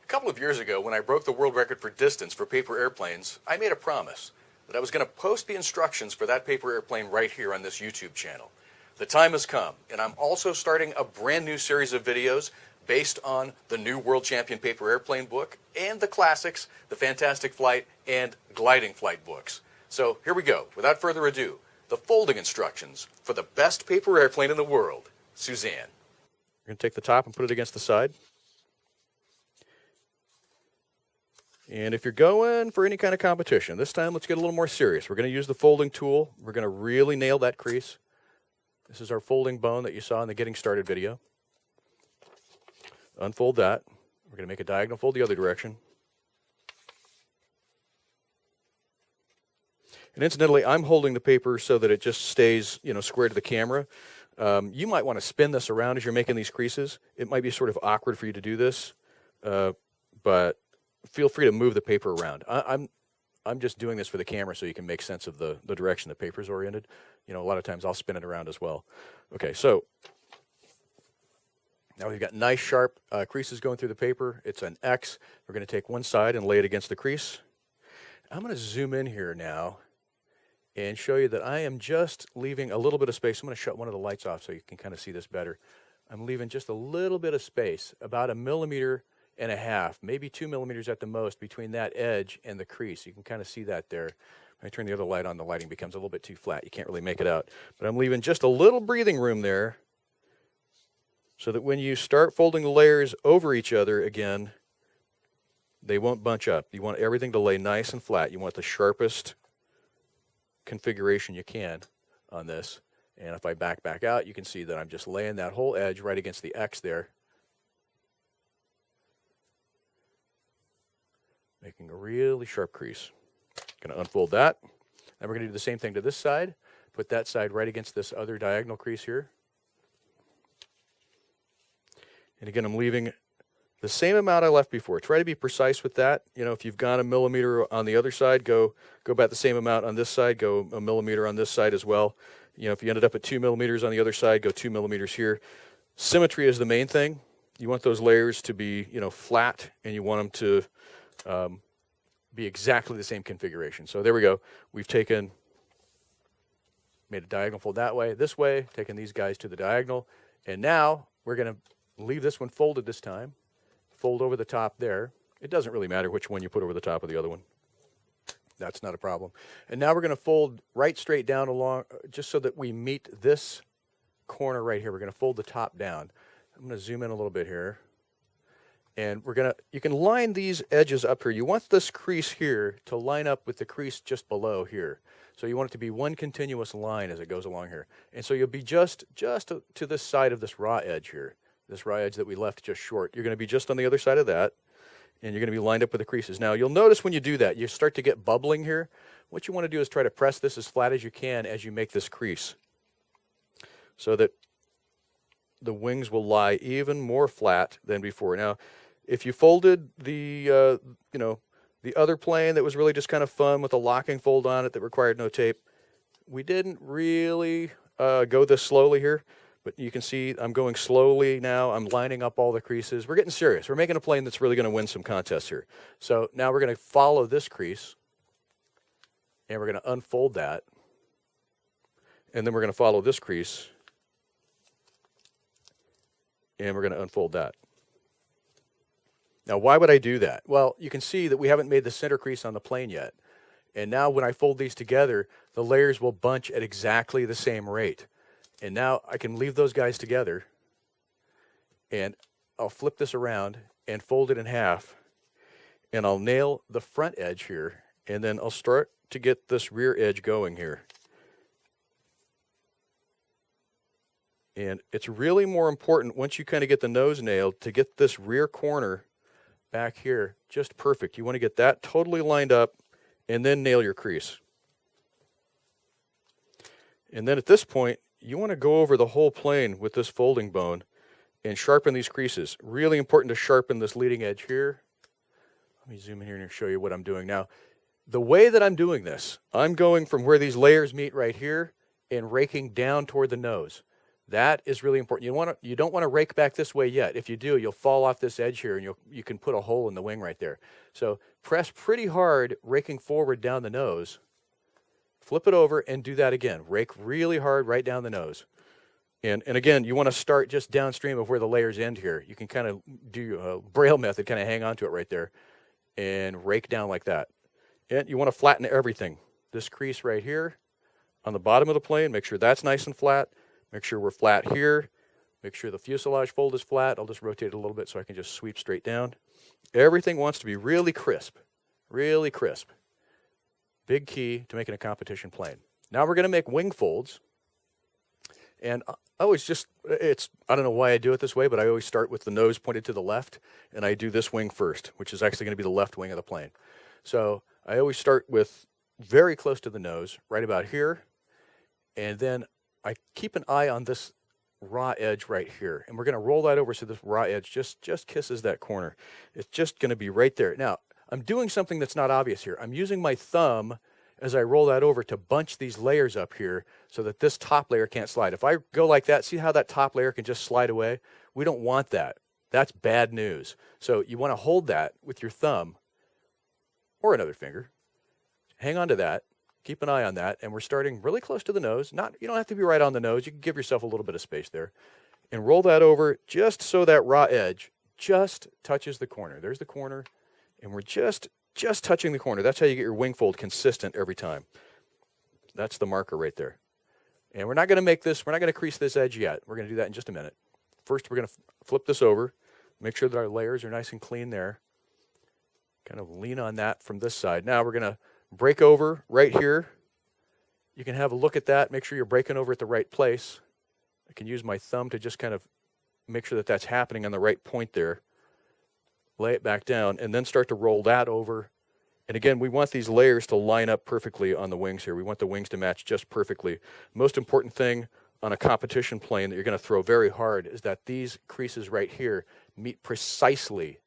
A couple of years ago, when I broke the world record for distance for paper airplanes, I made a promise that I was going to post the instructions for that paper airplane right here on this YouTube channel. The time has come, and I'm also starting a brand new series of videos based on the new World Champion Paper Airplane book and the classics, the Fantastic Flight and Gliding Flight books. So here we go. Without further ado, the folding instructions for the best paper airplane in the world, Suzanne. We're going to take the top and put it against the side. And if you're going for any kind of competition, this time let's get a little more serious. We're going to use the folding tool. We're going to really nail that crease. This is our folding bone that you saw in the Getting Started video. Unfold that. We're going to make a diagonal fold the other direction. And incidentally, I'm holding the paper so that it just stays, square to the camera. You might want to spin this around as you're making these creases. It might be sort of awkward for you to do this, but feel free to move the paper around. I'm just doing this for the camera so you can make sense of the direction the paper's oriented. A lot of times I'll spin it around as well. Okay, so now we've got nice sharp creases going through the paper. It's an X. We're going to take one side and lay it against the crease. I'm going to zoom in here now and show you that I am just leaving a little bit of space. I'm going to shut one of the lights off so you can kind of see this better. I'm leaving just a little bit of space, about 1.5 millimeters, maybe 2 millimeters at the most, between that edge and the crease. You can kind of see that there. When I turn the other light on, the lighting becomes a little bit too flat. You can't really make it out. But I'm leaving just a little breathing room there so that when you start folding the layers over each other again, they won't bunch up. You want everything to lay nice and flat. You want the sharpest configuration you can on this. And if I back out, you can see that I'm just laying that whole edge right against the X there, making a really sharp crease. Going to unfold that. Then we're going to do the same thing to this side. Put that side right against this other diagonal crease here. And again, I'm leaving the same amount I left before. Try to be precise with that. If you've gone 1 millimeter on the other side, go about the same amount on this side. Go 1 millimeter on this side as well. If you ended up at 2 millimeters on the other side, go 2 millimeters here. Symmetry is the main thing. You want those layers to be, flat, and you want them to be exactly the same configuration. So there we go. We've made a diagonal fold that way, this way, taken these guys to the diagonal, and now we're going to leave this one folded this time. Fold over the top there. It doesn't really matter which one you put over the top of the other one. That's not a problem. And now we're going to fold right straight down along, just so that we meet this corner right here. We're going to fold the top down. I'm going to zoom in a little bit here. And you can line these edges up here. You want this crease here to line up with the crease just below here. So you want it to be one continuous line as it goes along here. And so you'll be just to this side of this raw edge here. This raw edge that we left just short. You're going to be just on the other side of that, and you're going to be lined up with the creases. Now, you'll notice when you do that, you start to get bubbling here. What you want to do is try to press this as flat as you can as you make this crease, so that the wings will lie even more flat than before. Now, if you folded the other plane that was really just kind of fun with a locking fold on it that required no tape, we didn't really go this slowly here. But you can see I'm going slowly now. I'm lining up all the creases. We're getting serious. We're making a plane that's really going to win some contests here. So now we're going to follow this crease, and we're going to unfold that. And then we're going to follow this crease, and we're going to unfold that. Now, why would I do that? Well, you can see that we haven't made the center crease on the plane yet. And now when I fold these together, the layers will bunch at exactly the same rate. And now I can leave those guys together, and I'll flip this around and fold it in half, and I'll nail the front edge here, and then I'll start to get this rear edge going here. And it's really more important, once you kind of get the nose nailed, to get this rear corner back here just perfect. You want to get that totally lined up, and then nail your crease. And then at this point, you want to go over the whole plane with this folding bone and sharpen these creases. Really important to sharpen this leading edge here. Let me zoom in here and show you what I'm doing now. The way that I'm doing this, I'm going from where these layers meet right here and raking down toward the nose. That is really important. You don't want to rake back this way yet. If you do, you'll fall off this edge here, and you can put a hole in the wing right there. So press pretty hard, raking forward down the nose. Flip it over and do that again. Rake really hard right down the nose. And again, you want to start just downstream of where the layers end here. You can kind of do a Braille method, kind of hang on to it right there, and rake down like that. And you want to flatten everything. This crease right here on the bottom of the plane, make sure that's nice and flat. Make sure we're flat here. Make sure the fuselage fold is flat. I'll just rotate it a little bit so I can just sweep straight down. Everything wants to be really crisp, really crisp. Big key to making a competition plane. Now we're going to make wing folds. And I always just, I don't know why I do it this way, but I always start with the nose pointed to the left, and I do this wing first, which is actually going to be the left wing of the plane. So I always start with very close to the nose, right about here, and then I keep an eye on this raw edge right here, and we're going to roll that over so this raw edge just kisses that corner. It's just going to be right there. Now, I'm doing something that's not obvious here. I'm using my thumb as I roll that over to bunch these layers up here so that this top layer can't slide. If I go like that, see how that top layer can just slide away? We don't want that. That's bad news. So you want to hold that with your thumb or another finger. Hang on to that. Keep an eye on that, and we're starting really close to the nose. You don't have to be right on the nose. You can give yourself a little bit of space there. And roll that over just so that raw edge just touches the corner. There's the corner, and we're just touching the corner. That's how you get your wing fold consistent every time. That's the marker right there. And we're not going to crease this edge yet. We're going to do that in just a minute. First, we're going to flip this over, make sure that our layers are nice and clean there. Kind of lean on that from this side. Now we're going to break over right here. You can have a look at that. Make sure you're breaking over at the right place. I can use my thumb to just kind of make sure that that's happening on the right point there. Lay it back down, and then start to roll that over. And again, we want these layers to line up perfectly on the wings here. We want the wings to match just perfectly. Most important thing on a competition plane that you're going to throw very hard is that these creases right here meet precisely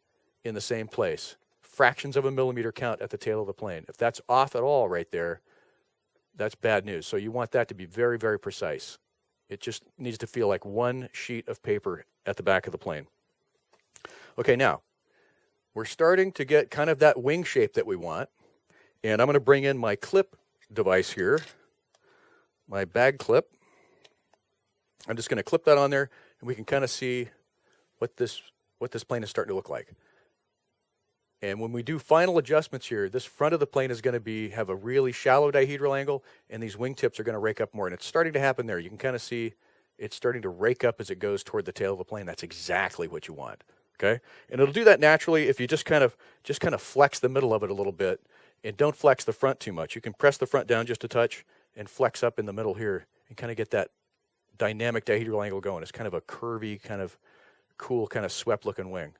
in the same place. Fractions of a millimeter count at the tail of the plane. If that's off at all right there, that's bad news. So you want that to be very, very precise. It just needs to feel like one sheet of paper at the back of the plane. Okay, now, we're starting to get kind of that wing shape that we want. And I'm going to bring in my clip device here, my bag clip. I'm just going to clip that on there, and we can kind of see what this plane is starting to look like. And when we do final adjustments here, this front of the plane is going to have a really shallow dihedral angle, and these wingtips are going to rake up more. And it's starting to happen there. You can kind of see it's starting to rake up as it goes toward the tail of the plane. That's exactly what you want. Okay? And it'll do that naturally if you just kind of flex the middle of it a little bit, and don't flex the front too much. You can press the front down just a touch and flex up in the middle here and kind of get that dynamic dihedral angle going. It's kind of a curvy, kind of cool, kind of swept looking wing.